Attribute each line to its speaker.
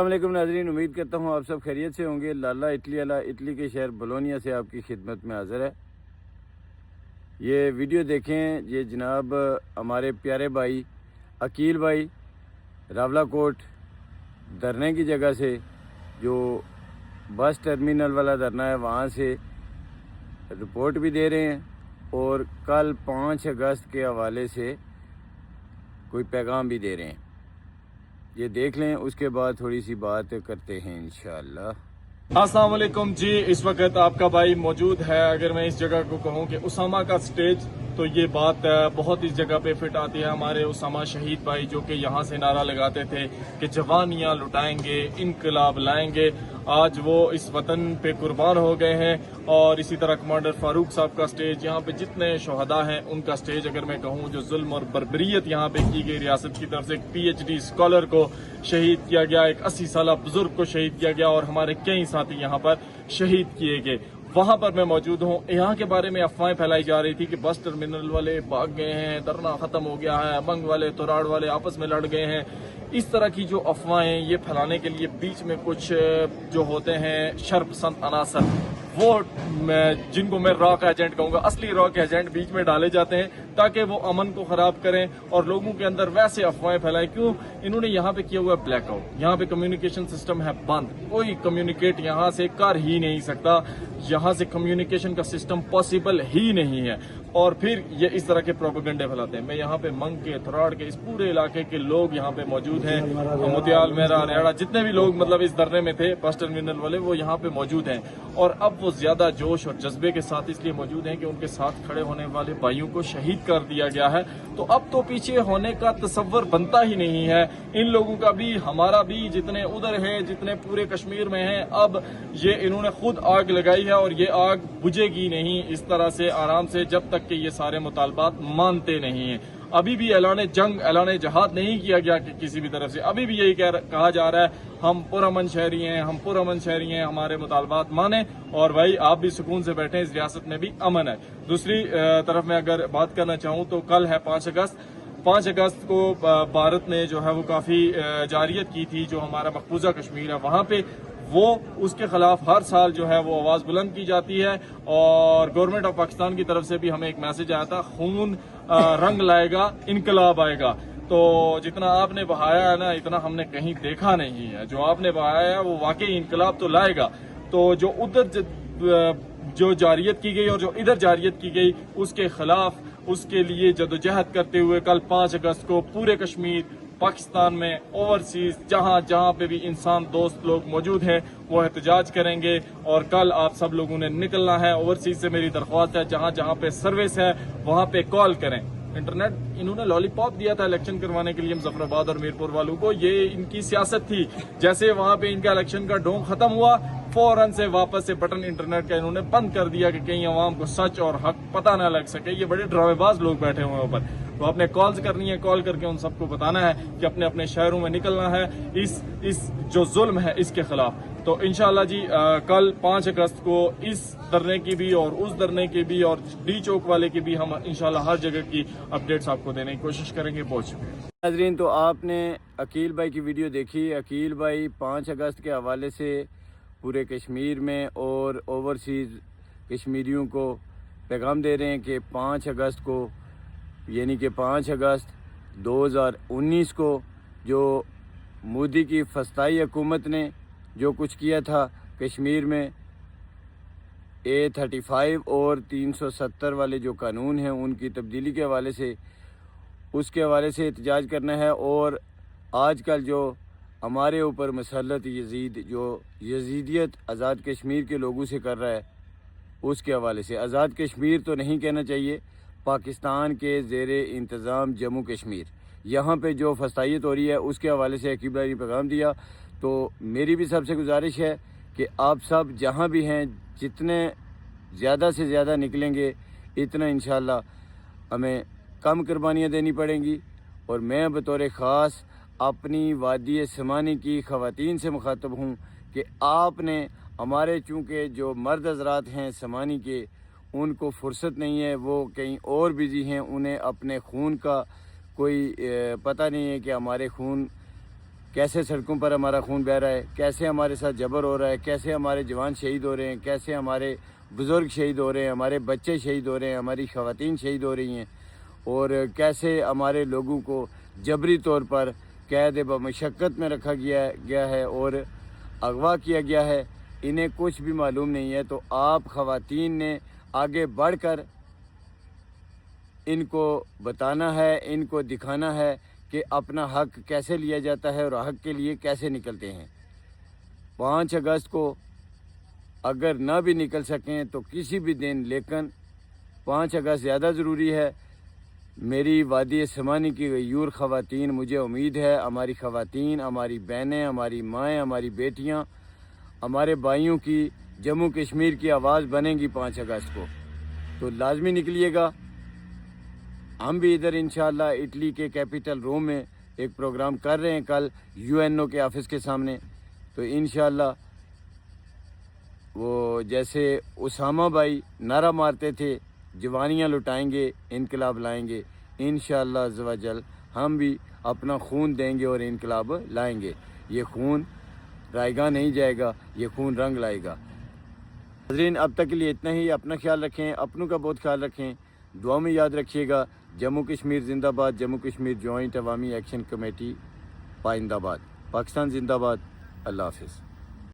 Speaker 1: السلام علیکم ناظرین، امید کرتا ہوں آپ سب خیریت سے ہوں گے۔ لالا اٹلی والا اٹلی کے شہر بولونیا سے آپ کی خدمت میں حاضر ہے۔ یہ ویڈیو دیکھیں، یہ جناب ہمارے پیارے بھائی عقیل بھائی راولا کوٹ دھرنے کی جگہ سے، جو بس ٹرمینل والا دھرنا ہے، وہاں سے رپورٹ بھی دے رہے ہیں اور کل 5 اگست کے حوالے سے کوئی پیغام بھی دے رہے ہیں۔ یہ دیکھ لیں، اس کے بعد تھوڑی سی بات کرتے ہیں انشاءاللہ۔
Speaker 2: السلام علیکم جی، اس وقت آپ کا بھائی موجود ہے۔ اگر میں اس جگہ کو کہوں کہ اسامہ کا سٹیج، تو یہ بات بہت اس جگہ پہ فٹ آتی ہے۔ ہمارے اسامہ شہید بھائی جو کہ یہاں سے نعرہ لگاتے تھے کہ جوانیاں لٹائیں گے، انقلاب لائیں گے، آج وہ اس وطن پہ قربان ہو گئے ہیں۔ اور اسی طرح کمانڈر فاروق صاحب کا سٹیج، یہاں پہ جتنے شہداء ہیں ان کا سٹیج اگر میں کہوں، جو ظلم اور بربریت یہاں پہ کی گئی ریاست کی طرف سے، ایک پی ایچ ڈی اسکالر کو شہید کیا گیا، ایک 80 سالہ بزرگ کو شہید کیا گیا، اور ہمارے کئی ساتھی یہاں پر شہید کیے گئے، وہاں پر میں موجود ہوں۔ یہاں کے بارے میں افواہیں پھیلائی جا رہی تھی کہ بس ٹرمینل والے بھاگ گئے ہیں، دھرنا ختم ہو گیا ہے، بنگ والے توراڑ والے آپس میں لڑ گئے ہیں۔ اس طرح کی جو افواہیں یہ پھیلانے کے لیے بیچ میں کچھ جو ہوتے ہیں شرپسند عناصر، وہ جن کو میں راک ایجنٹ کہوں گا، اصلی راک ایجنٹ بیچ میں ڈالے جاتے ہیں تاکہ وہ امن کو خراب کریں اور لوگوں کے اندر ویسے افواہیں پھیلائیں۔ کیوں؟ انہوں نے یہاں پہ کیا ہوا ہے بلیک آؤٹ، یہاں پہ کمیونیکیشن سسٹم ہے بند، کوئی کمیونیکیٹ یہاں سے کر ہی نہیں سکتا، یہاں سے کمیونیکیشن کا سسٹم پاسبل ہی نہیں ہے، اور پھر یہ اس طرح کے پروپیگنڈے پھیلاتے ہیں۔ میں یہاں پہ منگ کے، تھراڑ کے، اس پورے علاقے کے لوگ یہاں پہ موجود ہیں، موتیال، میرا، ریاڑا، جتنے بھی لوگ مطلب اس دھرنے میں تھے بس ٹرمینل والے، وہ یہاں پہ موجود ہیں، اور اب وہ زیادہ جوش اور جذبے کے ساتھ اس لیے موجود ہیں کہ ان کے ساتھ کھڑے ہونے والے بھائیوں کو شہید کر دیا گیا ہے۔ تو اب تو پیچھے ہونے کا تصور بنتا ہی نہیں ہے، ان لوگوں کا بھی ہمارا بھی، جتنے ادھر ہیں، جتنے پورے کشمیر میں ہیں، اب یہ انہوں نے خود آگ لگائی ہے اور یہ آگ بجھے گی نہیں اس طرح سے آرام سے جب تک کہ یہ سارے مطالبات مانتے نہیں ہیں۔ ابھی بھی اعلان جنگ، اعلان جہاد نہیں کیا گیا کہ کسی بھی طرف سے، ابھی بھی یہی کہا جا رہا ہے ہم پرامن شہری ہیں، ہم پرامن شہری ہیں، ہمارے مطالبات مانیں اور بھائی آپ بھی سکون سے بیٹھیں، اس ریاست میں بھی امن ہے۔ دوسری طرف میں اگر بات کرنا چاہوں تو کل ہے 5 اگست۔ 5 اگست کو بھارت نے جو ہے وہ کافی جارحیت کی تھی، جو ہمارا مقبوضہ کشمیر ہے وہاں پہ، وہ اس کے خلاف ہر سال جو ہے وہ آواز بلند کی جاتی ہے، اور گورنمنٹ آف پاکستان کی طرف سے بھی ہمیں ایک میسج آیا تھا، خون رنگ لائے گا، انقلاب آئے گا۔ تو جتنا آپ نے بہایا ہے نا، اتنا ہم نے کہیں دیکھا نہیں ہے، جو آپ نے بہایا ہے وہ واقعی انقلاب تو لائے گا۔ تو جو ادھر جو جارحیت کی گئی اور جو ادھر جارحیت کی گئی، اس کے خلاف، اس کے لیے جدوجہد کرتے ہوئے کل 5 اگست کو پورے کشمیر، پاکستان میں، اوورسیز، جہاں جہاں پہ بھی انسان دوست لوگ موجود ہیں، وہ احتجاج کریں گے۔ اور کل آپ سب لوگوں نے نکلنا ہے۔ اوورسیز سے میری درخواست ہے، جہاں جہاں پہ سروس ہے وہاں پہ کال کریں۔ انٹرنیٹ انہوں نے لالی پاپ دیا تھا الیکشن کروانے کے لیے مظفر آباد اور میرپور والوں کو، یہ ان کی سیاست تھی۔ جیسے وہاں پہ ان کا الیکشن کا ڈھونگ ختم ہوا، فوراً سے واپس سے بٹن انٹرنیٹ کا انہوں نے بند کر دیا کہ کہیں عوام کو سچ اور حق پتہ نہ لگ سکے۔ یہ بڑے ڈرامے باز لوگ بیٹھے ہوئے ہیں اوپر، تو آپ نے کالز کرنی ہے، کال کر کے ان سب کو بتانا ہے کہ اپنے اپنے شہروں میں نکلنا ہے اس جو ظلم ہے اس کے خلاف۔ تو انشاءاللہ جی کل 5 اگست کو اس دھرنے کی بھی اور اس دھرنے کی بھی اور ڈی چوک والے کی بھی ہم انشاءاللہ ہر جگہ کی اپڈیٹس آپ کو دینے کی کوشش کریں گے۔ بہت شکریہ
Speaker 1: ناظرین، تو آپ نے عقیل بھائی کی ویڈیو دیکھی۔ عقیل بھائی 5 اگست کے حوالے سے پورے کشمیر میں اور اوورسیز کشمیریوں کو پیغام دے رہے ہیں کہ 5 اگست کو، یعنی کہ 5 اگست 2019 کو، جو مودی کی فسطائی حکومت نے جو کچھ کیا تھا کشمیر میں، A35 اور 370 والے جو قانون ہیں ان کی تبدیلی کے حوالے سے، اس کے حوالے سے احتجاج کرنا ہے۔ اور آج کل جو ہمارے اوپر مسلط یزید، جو یزیدیت آزاد کشمیر کے لوگوں سے کر رہا ہے، اس کے حوالے سے، آزاد کشمیر تو نہیں کہنا چاہیے، پاکستان کے زیر انتظام جموں کشمیر، یہاں پہ جو فسطائیت ہو رہی ہے اس کے حوالے سے عقیل بھائی نے پیغام دیا۔ تو میری بھی سب سے گزارش ہے کہ آپ سب جہاں بھی ہیں، جتنے زیادہ سے زیادہ نکلیں گے اتنا انشاءاللہ ہمیں کم قربانیاں دینی پڑیں گی۔ اور میں بطور خاص اپنی وادی سمانی کی خواتین سے مخاطب ہوں کہ آپ نے ہمارے، چونکہ جو مرد حضرات ہیں سمانی کے، ان کو فرصت نہیں ہے، وہ کہیں اور بزی ہیں، انہیں اپنے خون کا کوئی پتہ نہیں ہے کہ ہمارے خون کیسے سڑکوں پر ہمارا خون بہہ رہا ہے، کیسے ہمارے ساتھ جبر ہو رہا ہے، کیسے ہمارے جوان شہید ہو رہے ہیں، کیسے ہمارے بزرگ شہید ہو رہے ہیں، ہمارے بچے شہید ہو رہے ہیں، ہماری خواتین شہید ہو رہی ہیں، اور کیسے ہمارے لوگوں کو جبری طور پر قید بمشقت میں رکھا گیا ہے اور اغوا کیا گیا ہے، انہیں کچھ بھی معلوم نہیں ہے۔ تو آپ خواتین نے آگے بڑھ کر ان کو بتانا ہے، ان کو دکھانا ہے کہ اپنا حق کیسے لیا جاتا ہے اور حق کے لیے کیسے نکلتے ہیں۔ 5 اگست کو اگر نہ بھی نکل سکیں تو کسی بھی دن، لیکن 5 اگست زیادہ ضروری ہے۔ میری وادی سمانی کی غیور خواتین، مجھے امید ہے ہماری خواتین، ہماری بہنیں، ہماری مائیں، ہماری بیٹیاں، ہمارے بھائیوں کی جموں کشمیر کی آواز بنیں گی 5 اگست کو، تو لازمی نکلیے گا۔ ہم بھی ادھر انشاءاللہ اٹلی کے کیپٹل روم میں ایک پروگرام کر رہے ہیں کل UNO کے آفس کے سامنے، تو انشاءاللہ وہ جیسے اسامہ بھائی نعرہ مارتے تھے جوانیاں لٹائیں گے، انقلاب لائیں گے، انشاءاللہ عز و جل ہم بھی اپنا خون دیں گے اور انقلاب لائیں گے۔ یہ خون رائے گاہ نہیں جائے گا، یہ خون رنگ لائے گا۔ ناظرین، اب تک کے لیے اتنا ہی۔ اپنا خیال رکھیں، اپنوں کا بہت خیال رکھیں، دعا میں یاد رکھیے گا۔ جموں کشمیر زندہ باد، جموں کشمیر جوائنٹ عوامی ایکشن کمیٹی پائندہ باد، پاکستان زندہ باد۔ اللہ حافظ۔